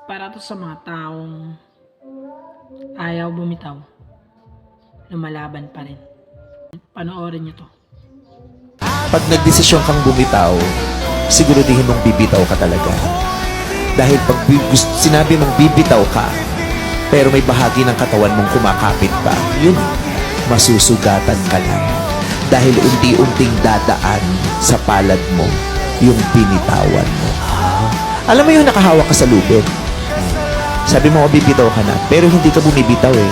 Para to sa mga taong ayaw bumitaw, lumalaban pa rin. Panoorin nyo to. Pag nagdesisyon kang bumitaw, siguraduhin mong bibitaw ka talaga. Dahil pag sinabi mong bibitaw ka, pero may bahagi ng katawan mong kumakapit pa, yun, masusugatan ka lang. Dahil unti-unting dadaan sa palad mo yung binitawan mo. Alam mo yung nakahawak ka sa lubid? Sabi mo, bibitaw ka na, pero hindi ka bumibitaw eh.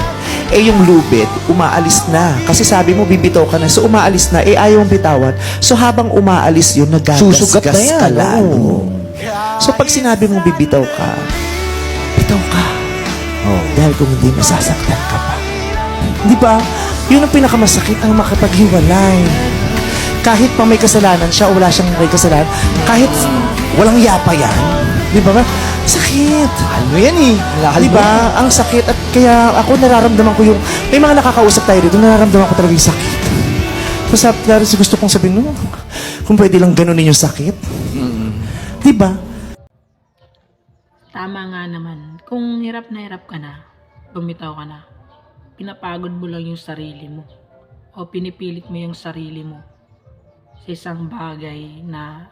Eh yung lubid, umaalis na. Kasi sabi mo, bibitaw ka na, so umaalis na, eh ayaw mong bitawan. So habang umaalis yun, Susugat na nagagasgas yan, ka lalo. oo. So pag sinabi mong bibitaw ka, bitaw ka. Oh, dahil kung hindi, masasaktan ka pa. Di ba? Yun ang pinakamasakit, ang makapaghiwalay. Kahit pa may kasalanan siya o wala siyang may kasalanan, kahit walang yapa yan, di ba? Sakit. Ano yan eh? Di ba? Ang sakit. At kaya ako nararamdaman ko yung, may mga nakakausap tayo dito, nararamdaman ko talaga yung sakit. So gusto kong sabihin, no, kung pwede lang ganunin yung sakit. Di ba? Tama nga naman, kung hirap ka na, bumitaw ka na, pinapagod mo lang yung sarili mo o pinipilit mo yung sarili mo sa isang bagay na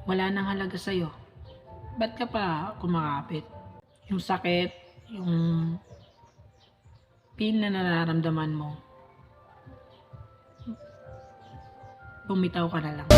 wala nang halaga sa'yo. Ba't ka pa kumakapit? Yung sakit, yung pain na nararamdaman mo, bumitaw ka na lang.